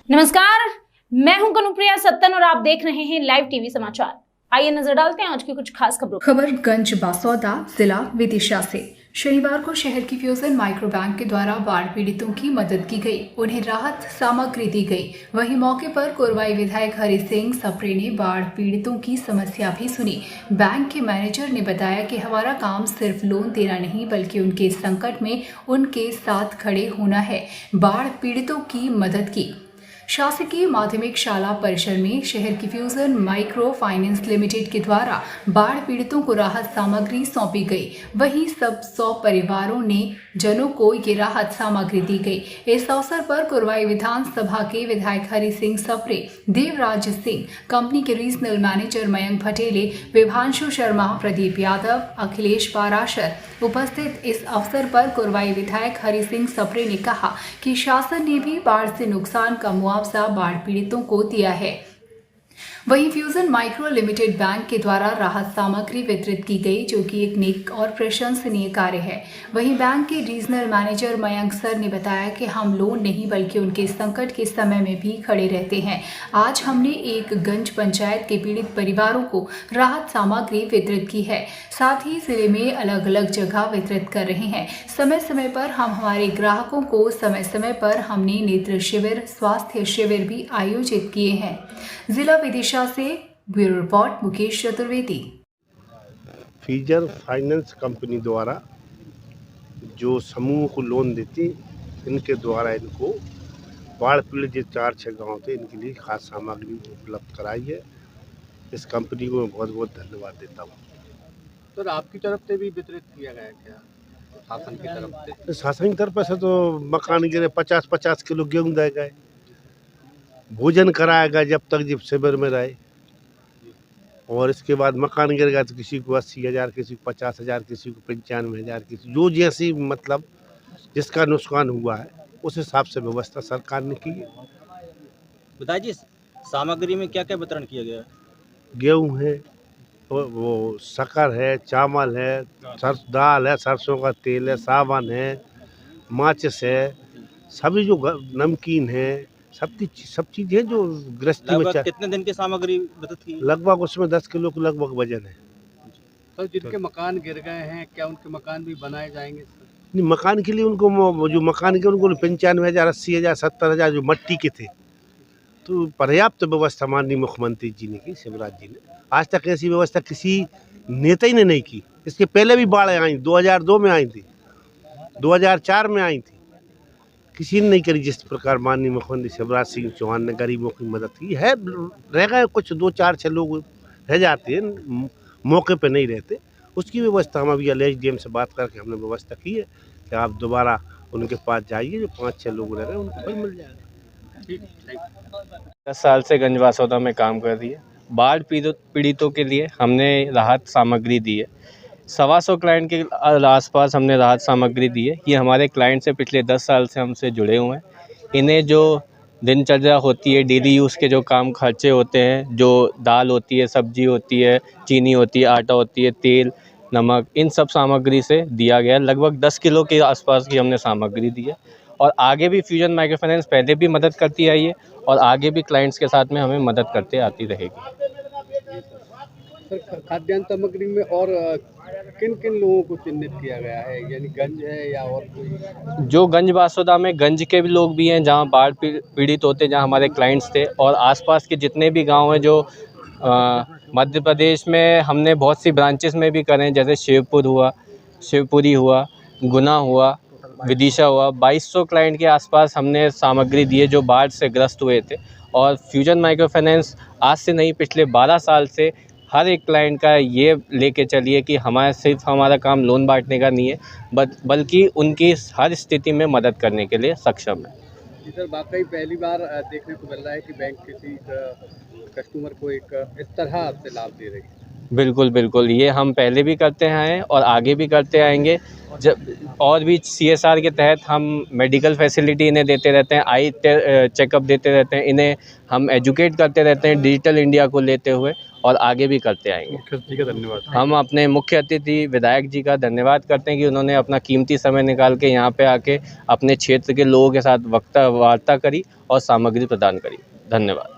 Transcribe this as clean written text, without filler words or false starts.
नमस्कार, मैं हूं कनुप्रिया सत्तन और आप देख रहे हैं लाइव टीवी समाचार। आइए नजर डालते हैं आज की कुछ खास खबरों। खबर गंज बासौदा जिला विदिशा से। शनिवार को शहर की फ्यूजन माइक्रो बैंक के द्वारा बाढ़ पीड़ितों की मदद की गई, उन्हें राहत सामग्री दी गई। वहीं मौके पर कोरवाई विधायक हरि सिंह सप्रे ने बाढ़ पीड़ितों की समस्या भी सुनी। बैंक के मैनेजर ने बताया कि हमारा काम सिर्फ लोन देना नहीं बल्कि उनके संकट में उनके साथ खड़े होना है। बाढ़ पीड़ितों की मदद की। शासकीय माध्यमिक शाला परिसर में शहर की फ्यूजन माइक्रो फाइनेंस लिमिटेड के द्वारा बाढ़ पीड़ितों को राहत सामग्री सौंपी गई। वहीं सब 100 परिवारों ने जनों को ये राहत सामग्री दी गई। इस अवसर पर कोरवाई विधानसभा के विधायक हरि सिंह सप्रे, देवराज सिंह, कंपनी के रीजनल मैनेजर मयंक भटेले, विभांशु शर्मा, प्रदीप यादव, अखिलेश पाराशर उपस्थित। इस अवसर पर कोरवाई विधायक हरि सिंह सप्रे ने कहा कि शासन ने भी बाढ़ से नुकसान का मुआवजा बाढ़ पीड़ितों को दिया है। वहीं फ्यूजन माइक्रो लिमिटेड बैंक के द्वारा राहत सामग्री वितरित की गई, जो कि एक नेक और प्रशंसनीय कार्य है। वहीं बैंक के रीजनल मैनेजर मयंक सर ने बताया कि हम लोन नहीं बल्कि उनके संकट के समय में भी खड़े रहते हैं। आज हमने एक गंज पंचायत के पीड़ित परिवारों को राहत सामग्री वितरित की है, साथ ही जिले में अलग अलग जगह वितरित कर रहे हैं। समय समय पर हम हमारे ग्राहकों को समय समय पर हमने नेत्र शिविर, स्वास्थ्य शिविर भी आयोजित किए हैं। जिला विदिशा से bureau report Mukesh Chaturvedi. Fusion finance company द्वारा जो समूह को लोन देती, इनके द्वारा इनको बाढ़ पीड़ित जो 4-6 गांव थे, इनके लिए खास सामग्री उपलब्ध कराई है। इस कंपनी को मैं बहुत बहुत धन्यवाद देता हूँ। तो आपकी तरफ से भी वितरित किया गया क्या, शासन की तरफ से? शासन की तरफ से तो मकान गिरे 50-50 किलो गेहूँ दिए गए, भोजन कराया गया जब तक जब शिविर में रहे, और इसके बाद मकान गिर गया तो किसी को 80,000, किसी को 50,000, किसी को 95,000, किसी जो जैसी मतलब जिसका नुकसान हुआ है उस हिसाब से व्यवस्था सरकार ने की है। बताइए सामग्री में क्या क्या वितरण किया गया? गेहूँ है, वो शक्कर है, चावल है, दाल है, सरसों का तेल है, साबुन है, माचिस है, सभी जो नमकीन है, सब चीज़ है जो गृहस्थी में। कितने दिन की सामग्री वितरित की? लगभग उसमें 10 किलो के लगभग वजन है। तो जिनके मकान गिर गए हैं, क्या उनके मकान भी बनाए जाएंगे? नहीं, मकान के लिए उनको जो मकान के उनको 95,000, 80,000, 70,000 जो मट्टी के थे, तो पर्याप्त व्यवस्था माननीय मुख्यमंत्री जी ने की, शिवराज जी ने। आज तक ऐसी व्यवस्था किसी नेता ही ने नहीं की। इसके पहले भी बाढ़ आई, 2002 में आई थी, 2004 में आई थी, किसी ने नहीं करी जिस प्रकार माननीय मुख्यमंत्री शिवराज सिंह चौहान ने गरीबों की मदद की है। रह गए कुछ 2-4-6 लोग रह जाते हैं, मौके पे नहीं रहते, उसकी व्यवस्था हम अभी एसडीएम से बात करके हमने व्यवस्था की है कि आप दोबारा उनके पास जाइए, जो 5-6 लोग रह गए उनको फिर मिल जाएगा। 10 साल से गंज बासौदा में काम कर रही है। बाढ़ पीड़ितों के लिए हमने राहत सामग्री दी है। 125 क्लाइंट के आसपास हमने राहत सामग्री दी है। ये हमारे क्लाइंट से पिछले 10 साल से हमसे जुड़े हुए हैं। इन्हें जो दिनचर्या होती है, डेली यूज़ के जो काम खर्चे होते हैं, जो दाल होती है, सब्जी होती है, चीनी होती है, आटा होती है, तेल, नमक, इन सब सामग्री से दिया गया। लगभग 10 किलो के आसपास की हमने सामग्री दी है, और आगे भी फ्यूजन माइक्रो फाइनेंस पहले भी मदद करती आई है और आगे भी क्लाइंट्स के साथ में हमें मदद करते आती रहेगी। खाद्यान्न सामग्री में और किन किन लोगों को चिन्हित किया गया है, यानी गंज है या और कोई? जो गंज बासौदा में गंज के भी लोग भी हैं, जहाँ बाढ़ पीड़ित होते, जहाँ हमारे क्लाइंट्स थे, और आसपास के जितने भी गांव हैं जो मध्य प्रदेश में हमने बहुत सी ब्रांचेस में भी करें, जैसे शिवपुरी हुआ, गुना हुआ, विदिशा हुआ। 2200 क्लाइंट के आसपास हमने सामग्री दी है जो बाढ़ से ग्रस्त हुए थे। और फ्यूजन माइक्रो फाइनेंस आज से नहीं, पिछले 12 साल से हर एक क्लाइंट का ये लेके चलिए कि सिर्फ हमारा काम लोन बांटने का नहीं है, बल्कि उनकी हर स्थिति में मदद करने के लिए सक्षम है। जी सर, वाकई पहली बार देखने को मिल रहा है कि बैंक किसी कस्टमर को एक इस तरह से लाभ दे रही है। बिल्कुल बिल्कुल, ये हम पहले भी करते हैं और आगे भी करते आएंगे। जब और भी CSR के तहत हम मेडिकल फैसिलिटी इन्हें देते रहते हैं, आई चेकअप देते रहते हैं, इन्हें हम एजुकेट करते रहते हैं डिजिटल इंडिया को लेते हुए, और आगे भी करते आएंगे। मुख्य अतिथि का धन्यवाद। हम अपने मुख्य अतिथि विधायक जी का धन्यवाद करते हैं कि उन्होंने अपना कीमती समय निकाल के यहाँ पे आके अपने क्षेत्र के लोगों के साथ वार्ता करी और सामग्री प्रदान करी। धन्यवाद।